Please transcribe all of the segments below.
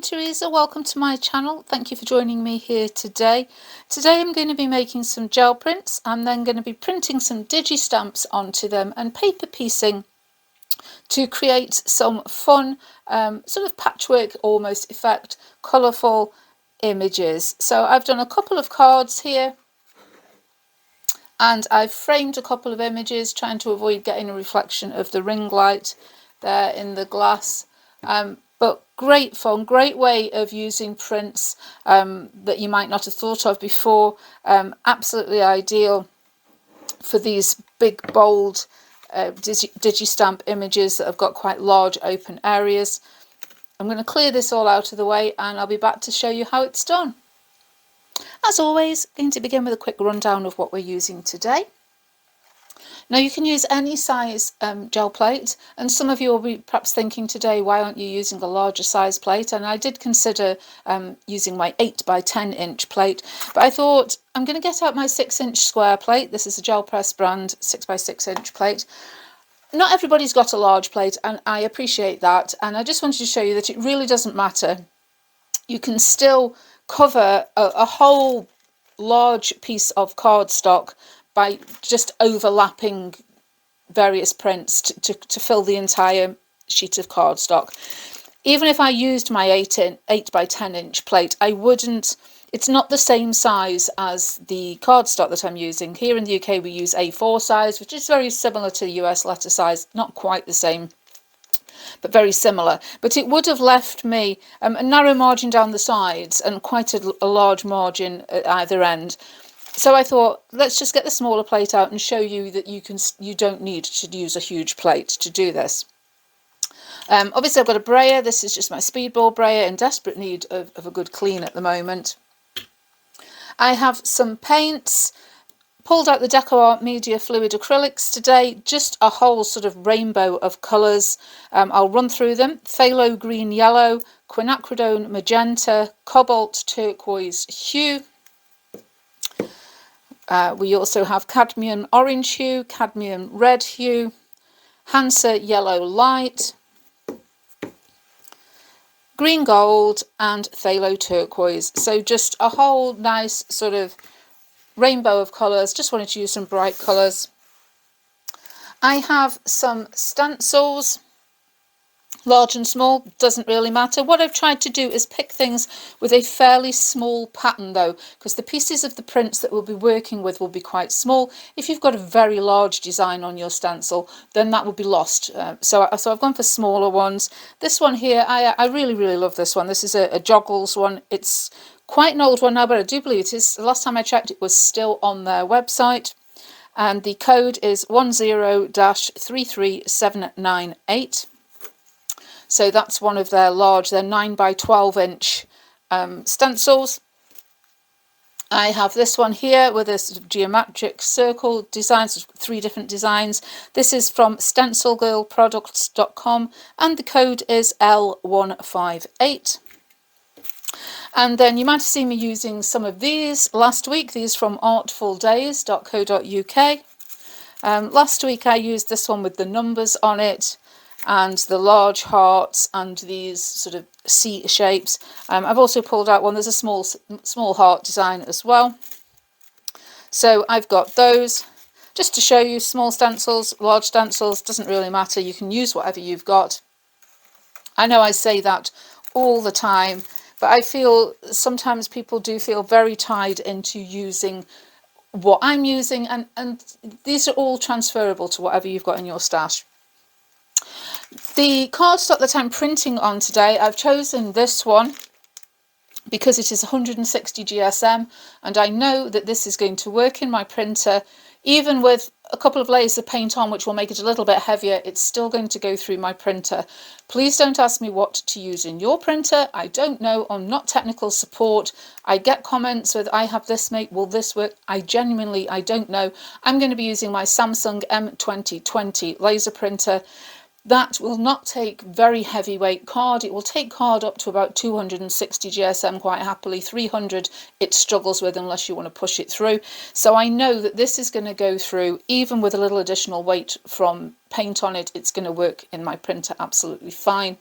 Teresa, welcome to my channel. Thank you for joining me here today. Today I'm going to be making some gel prints. I'm then going to be printing some Digi stamps onto them and paper piecing to create some fun sort of patchwork almost effect, colourful images. So I've done a couple of cards here and I've framed a couple of images trying to avoid getting a reflection of the ring light there in the glass. But great fun, great way of using prints that you might not have thought of before. Absolutely ideal for these big, bold Digi stamp images that have got quite large open areas. I'm going to clear this all out of the way and I'll be back to show you how it's done. As always, I'm going to begin with a quick rundown of what we're using today. Now you can use any size gel plate, and some of you will be perhaps thinking today, why aren't you using a larger size plate? And I did consider using my 8 by 10 inch plate, but I thought I'm going to get out my 6-inch square plate. This is a Gel Press brand 6 by 6 inch plate. Not everybody's got a large plate, and I appreciate that, and I just wanted to show you that it really doesn't matter. You can still cover a whole large piece of cardstock by just overlapping various prints to fill the entire sheet of cardstock. Even if I used my 8 by 10 inch plate, I wouldn't, it's not the same size as the cardstock that I'm using. Here in the UK we use A4 size, which is very similar to the US letter size, not quite the same, but very similar. But it would have left me a narrow margin down the sides and quite a large margin at either end. So I thought, let's just get the smaller plate out and show you that you don't need to use a huge plate to do this. Obviously I've got a brayer. This is just my speedball brayer in desperate need of a good clean at the moment. I have some paints, pulled out the Deco Art Media Fluid Acrylics today, just a whole sort of rainbow of colours. I'll run through them. Phthalo green yellow, quinacridone magenta, cobalt turquoise hue. We also have cadmium orange hue, cadmium red hue, Hansa yellow light, green gold and phthalo turquoise. So just a whole nice sort of rainbow of colours. Just wanted to use some bright colours. I have some stencils, large and small, doesn't really matter. What I've tried to do is pick things with a fairly small pattern though, because the pieces of the prints that we'll be working with will be quite small. If you've got a very large design on your stencil, then that would be lost. So I've gone for smaller ones. This one here, I really, really love this one. This is a Joggles one. It's quite an old one now, but I do believe it is. The last time I checked, it was still on their website. And the code is 10-33798. So that's one of their large, they're 9 by 12 inch stencils. I have this one here with a sort of geometric circle designs, 3 different designs. This is from stencilgirlproducts.com and the code is L158. And then you might have seen me using some of these last week, these from artfuldays.co.uk. Last week I used this one with the numbers on it, and the large hearts and these sort of C shapes. I've also pulled out one, there's a small heart design as well. So I've got those, just to show you, small stencils, large stencils, doesn't really matter, you can use whatever you've got. I know I say that all the time, but I feel sometimes people do feel very tied into using what I'm using, and these are all transferable to whatever you've got in your stash. The cardstock that I'm printing on today, I've chosen this one because it is 160 GSM, and I know that this is going to work in my printer. Even with a couple of layers of paint on, which will make it a little bit heavier, it's still going to go through my printer. Please don't ask me what to use in your printer. I don't know. I'm not technical support. I get comments with, I have this, mate, will this work? I don't know. I'm going to be using my Samsung M2020 laser printer. That will not take very heavyweight card. It will take card up to about 260 GSM quite happily. 300 it struggles with unless you want to push it through. So I know that this is going to go through, even with a little additional weight from paint on it, it's going to work in my printer absolutely fine.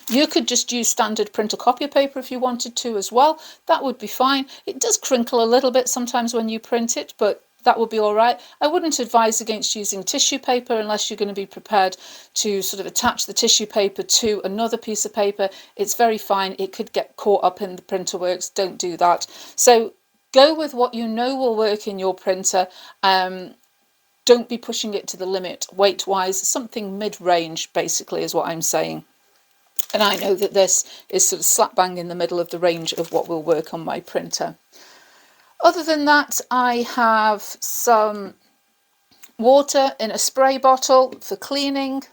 You could just use standard printer copier paper if you wanted to as well. That would be fine. It does crinkle a little bit sometimes when you print it, but that would be all right. I wouldn't advise against using tissue paper unless you're going to be prepared to sort of attach the tissue paper to another piece of paper. It's very fine. It could get caught up in the printer works. Don't do that. So go with what you know will work in your printer. Don't be pushing it to the limit weight-wise. Something mid-range basically is what I'm saying. And I know that this is sort of slap bang in the middle of the range of what will work on my printer. Other than that, I have some water in a spray bottle for cleaning,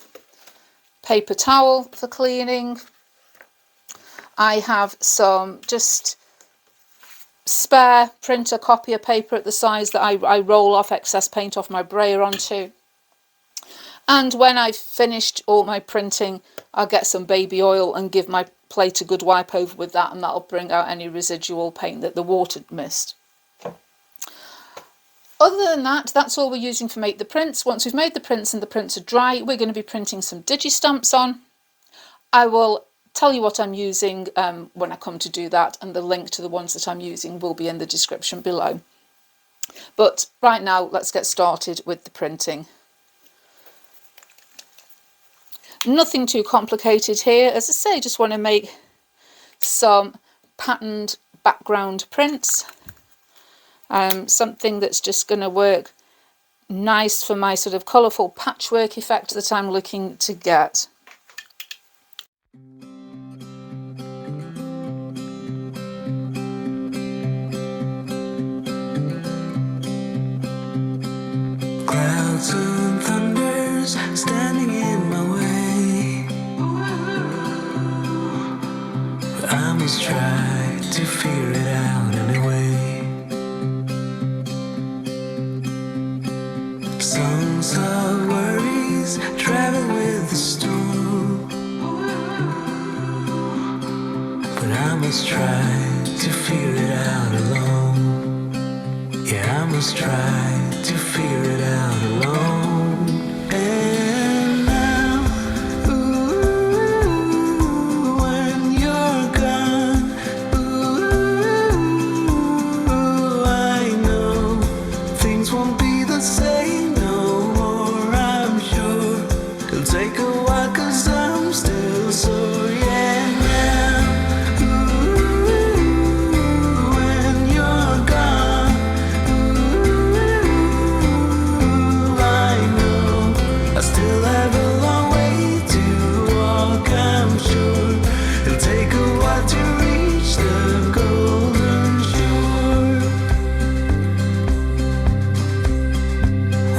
paper towel for cleaning. I have some just spare printer copier paper at the size that I roll off excess paint off my brayer onto. And when I've finished all my printing, I'll get some baby oil and give my plate a good wipe over with that, and that'll bring out any residual paint that the water missed. Other than that, that's all we're using to make the prints. Once we've made the prints and the prints are dry, we're going to be printing some Digi stamps on. I will tell you what I'm using when I come to do that, and the link to the ones that I'm using will be in the description below. But right now, let's get started with the printing. Nothing too complicated here. As I say, just want to make some patterned background prints. Something that's just going to work nice for my sort of colourful patchwork effect that I'm looking to get. Clouds and thunders standing in my way, but I must try to figure it out anyway. Songs of worries travel with the storm, but I must try to figure it out alone. Yeah, I must try to figure it out alone. And now, ooh, when you're gone, ooh, I know things won't be the same no more, I'm sure. It'll take a while 'cause I'm still sore, yeah. Now, ooh, when you're gone, I still have a long way to walk, I'm sure. It'll take a while to reach the golden shore.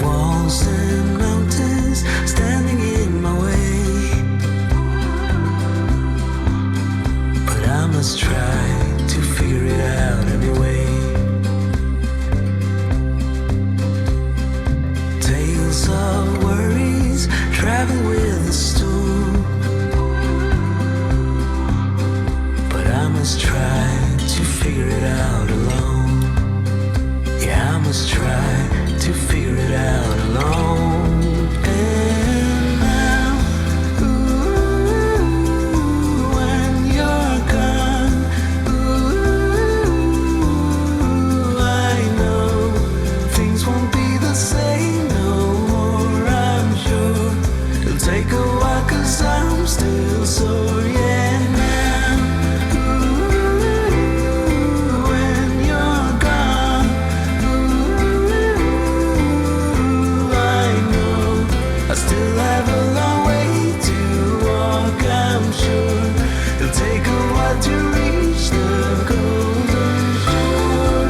Walls and mountains standing in my way, but I must try to figure it out anyway. Tales of worries travel with the storm, but I must try to figure it out alone. Yeah, I must try to figure it out alone. And now, ooh, when you're gone, ooh, I know things won't be the same no more, I'm sure. It'll take a while 'cause I'm still sore, yeah. Now, ooh, when you're gone, ooh, I know I still have a long way to walk, I'm sure. It'll take a while to reach the golden shore.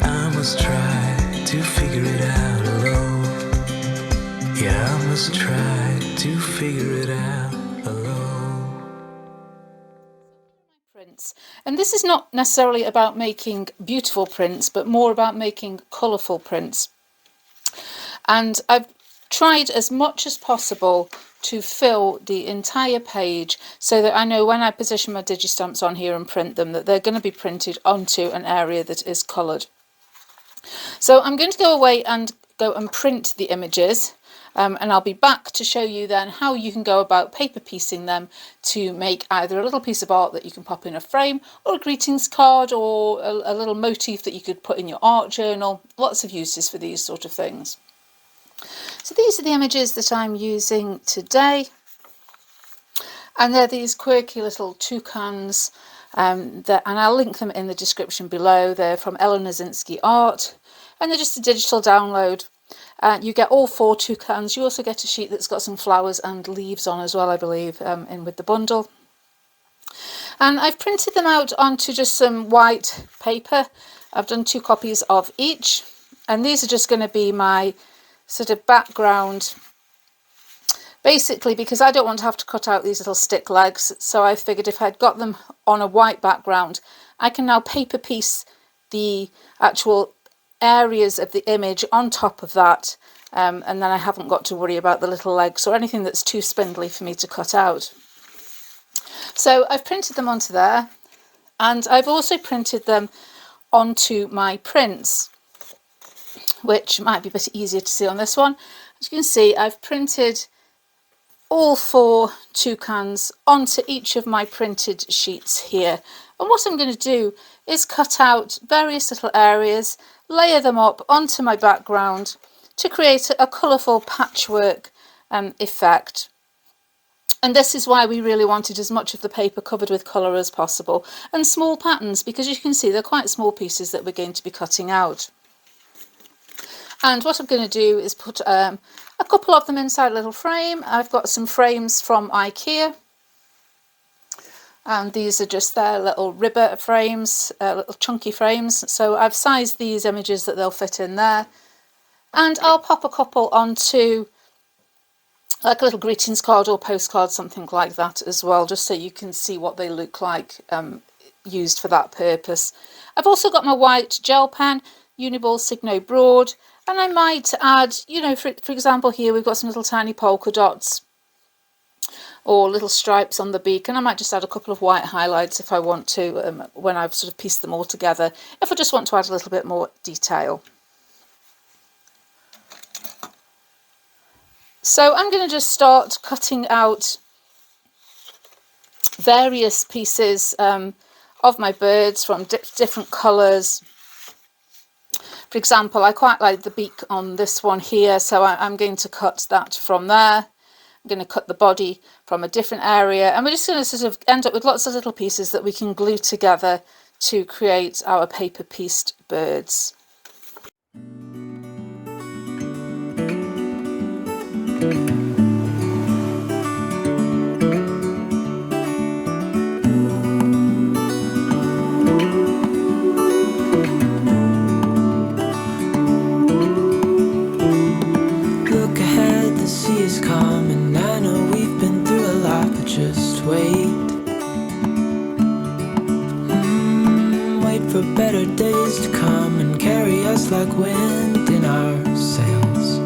I must try to figure it out alone. Yeah, I must try to figure it out alone. prints. And this is not necessarily about making beautiful prints, but more about making colourful prints. And I've tried as much as possible to fill the entire page so that I know when I position my digistamps on here and print them that they're going to be printed onto an area that is coloured. So I'm going to go away and go and print the images, and I'll be back to show you then how you can go about paper piecing them to make either a little piece of art that you can pop in a frame, or a greetings card, or a little motif that you could put in your art journal. Lots of uses for these sort of things. So these are the images that I'm using today, and they're these quirky little toucans, and I'll link them in the description below. They're from Ellen Nazinski Art, and they're just a digital download. You get all 4 toucans. You also get a sheet that's got some flowers and leaves on as well, I believe, in with the bundle. And I've printed them out onto just some white paper. I've done 2 copies of each, and these are just going to be my sort of background, basically because I don't want to have to cut out these little stick legs. So I figured if I'd got them on a white background, I can now paper piece the actual areas of the image on top of that, and then I haven't got to worry about the little legs or anything that's too spindly for me to cut out. So I've printed them onto there, and I've also printed them onto my prints, which might be a bit easier to see on this one. As you can see, I've printed all 4 toucans onto each of my printed sheets here. And what I'm going to do is cut out various little areas, layer them up onto my background to create a colourful patchwork effect. And this is why we really wanted as much of the paper covered with colour as possible, and small patterns, because you can see they're quite small pieces that we're going to be cutting out. And what I'm going to do is put a couple of them inside a little frame. I've got some frames from IKEA, and these are just their little ribber frames, little chunky frames. So I've sized these images that they'll fit in there, and I'll pop a couple onto like a little greetings card or postcard, something like that as well, just so you can see what they look like used for that purpose. I've also got my white gel pen, Uniball Signo Broad, and I might add, you know, for example here we've got some little tiny polka dots or little stripes on the beak, and I might just add a couple of white highlights if I want to, when I've sort of pieced them all together, if I just want to add a little bit more detail. So I'm going to just start cutting out various pieces of my birds from different colours. For example, I quite like the beak on this one here, so I'm going to cut that from there. I'm going to cut the body from a different area, and we're just going to sort of end up with lots of little pieces that we can glue together to create our paper pieced birds. For better days to come and carry us like wind in our sails.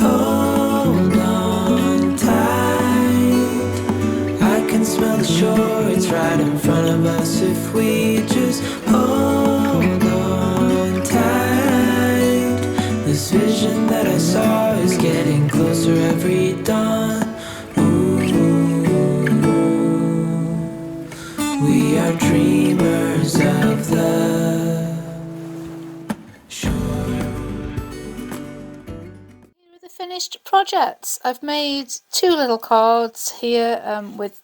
Hold on tight, I can smell the shore, it's right in front of us if we just hold on tight. This vision that I saw is getting closer every dawn. We are dreamers of the shore. Here are the finished projects. I've made 2 little cards here with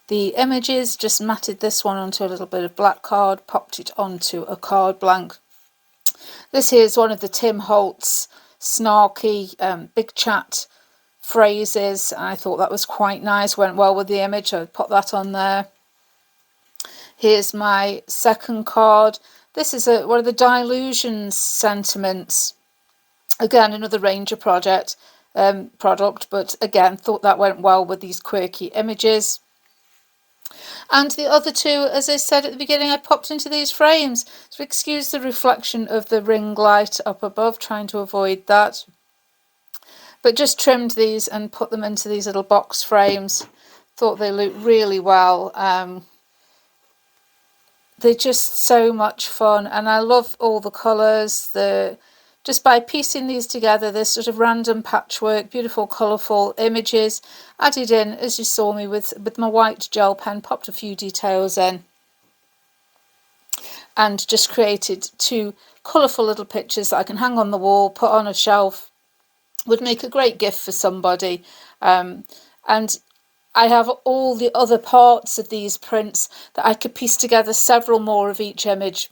the images, just matted this one onto a little bit of black card, popped it onto a card blank. This here is one of the Tim Holtz snarky big chat phrases. I thought that was quite nice, went well with the image, I put that on there. Here's my second card. This is one of the Dilutions sentiments. Again, another Ranger project. product, but again, thought that went well with these quirky images. And the other two, as I said at the beginning, I popped into these frames. So excuse the reflection of the ring light up above, trying to avoid that. But just trimmed these and put them into these little box frames. Thought they looked really well. They're just so much fun, and I love all the colours. Just by piecing these together, this sort of random patchwork, beautiful colourful images added in, as you saw me with my white gel pen, popped a few details in and just created two colourful little pictures that I can hang on the wall, put on a shelf. Would make a great gift for somebody. And I have all the other parts of these prints that I could piece together, several more of each image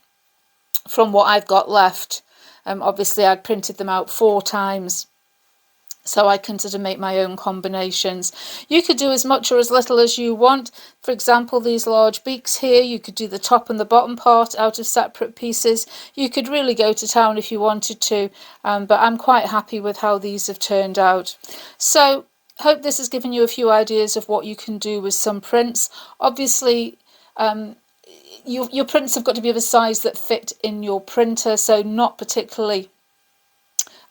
from what I've got left. Obviously I'd printed them out 4 times, so I can sort of make my own combinations. You could do as much or as little as you want. For example, these large beaks here, you could do the top and the bottom part out of separate pieces. You could really go to town if you wanted to, but I'm quite happy with how these have turned out. So hope this has given you a few ideas of what you can do with some prints. Obviously, your prints have got to be of a size that fit in your printer, so not particularly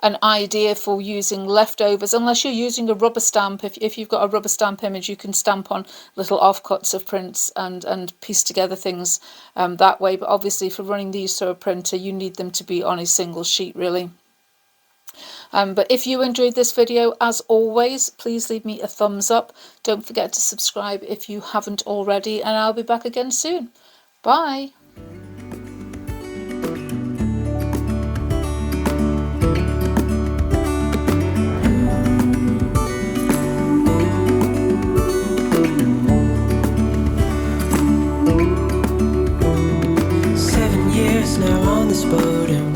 an idea for using leftovers, unless you're using a rubber stamp. If you've got a rubber stamp image, you can stamp on little offcuts of prints and piece together things that way. But obviously for running these through a printer, you need them to be on a single sheet, really. But if you enjoyed this video, as always, please leave me a thumbs up. Don't forget to subscribe if you haven't already, and I'll be back again soon. Bye. Now on this boat, and